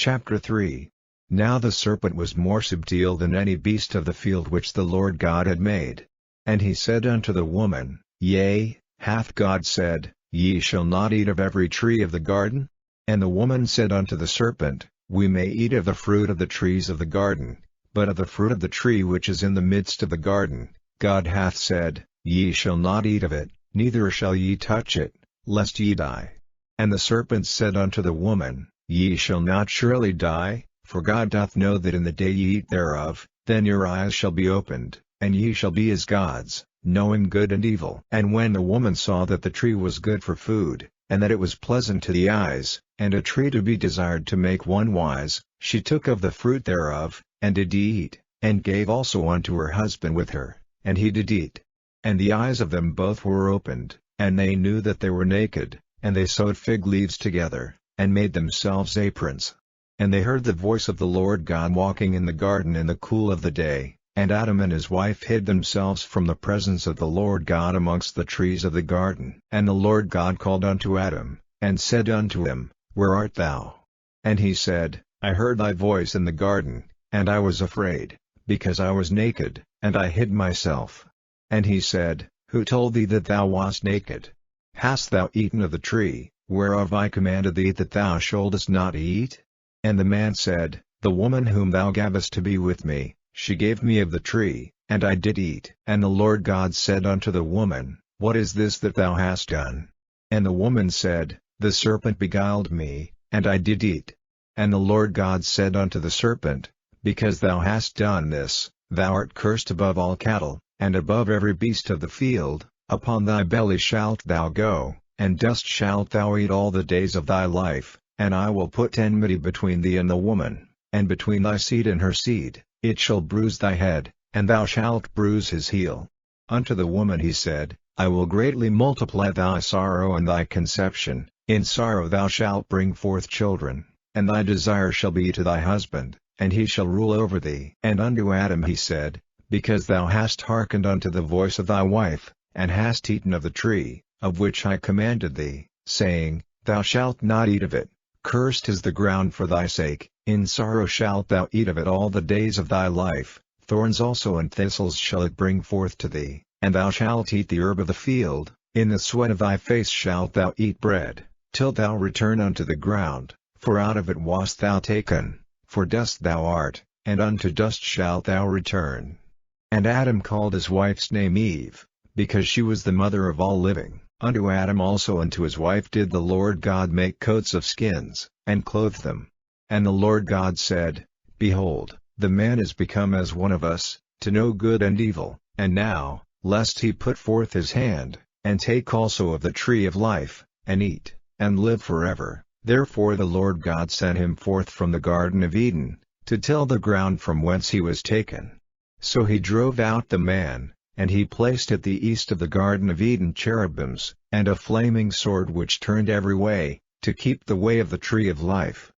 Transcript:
Chapter 3. Now the serpent was more subtil than any beast of the field which the Lord God had made. And he said unto the woman, Yea, hath God said, Ye shall not eat of every tree of the garden? And the woman said unto the serpent, We may eat of the fruit of the trees of the garden, but of the fruit of the tree which is in the midst of the garden, God hath said, Ye shall not eat of it, neither shall ye touch it, lest ye die. And the serpent said unto the woman, Ye shall not surely die, for God doth know that in the day ye eat thereof, then your eyes shall be opened, and ye shall be as gods, knowing good and evil. And when the woman saw that the tree was good for food, and that it was pleasant to the eyes, and a tree to be desired to make one wise, she took of the fruit thereof, and did eat, and gave also unto her husband with her, and he did eat. And the eyes of them both were opened, and they knew that they were naked, and they sewed fig leaves together, and made themselves aprons. And they heard the voice of the Lord God walking in the garden in the cool of the day, and Adam and his wife hid themselves from the presence of the Lord God amongst the trees of the garden. And the Lord God called unto Adam, and said unto him, Where art thou? And he said, I heard thy voice in the garden, and I was afraid, because I was naked, and I hid myself. And he said, Who told thee that thou wast naked? Hast thou eaten of the tree, whereof I commanded thee that thou shouldest not eat? And the man said, The woman whom thou gavest to be with me, she gave me of the tree, and I did eat. And the Lord God said unto the woman, What is this that thou hast done? And the woman said, The serpent beguiled me, and I did eat. And the Lord God said unto the serpent, Because thou hast done this, thou art cursed above all cattle, and above every beast of the field. Upon thy belly shalt thou go, and dust shalt thou eat all the days of thy life. And I will put enmity between thee and the woman, and between thy seed and her seed. It shall bruise thy head, and thou shalt bruise his heel. Unto the woman he said, I will greatly multiply thy sorrow and thy conception, in sorrow thou shalt bring forth children, and thy desire shall be to thy husband, and he shall rule over thee. And unto Adam he said, Because thou hast hearkened unto the voice of thy wife, and hast eaten of the tree, of which I commanded thee, saying, Thou shalt not eat of it, cursed is the ground for thy sake, in sorrow shalt thou eat of it all the days of thy life, thorns also and thistles shall it bring forth to thee, and thou shalt eat the herb of the field, in the sweat of thy face shalt thou eat bread, till thou return unto the ground, for out of it wast thou taken, for dust thou art, and unto dust shalt thou return. And Adam called his wife's name Eve, because she was the mother of all living. Unto Adam also and to his wife did the Lord God make coats of skins, and clothe them. And the Lord God said, Behold, the man is become as one of us, to know good and evil. And now, lest he put forth his hand, and take also of the tree of life, and eat, and live forever. Therefore the Lord God sent him forth from the Garden of Eden, to till the ground from whence he was taken. So he drove out the man, and he placed at the east of the Garden of Eden cherubims, and a flaming sword which turned every way, to keep the way of the tree of life.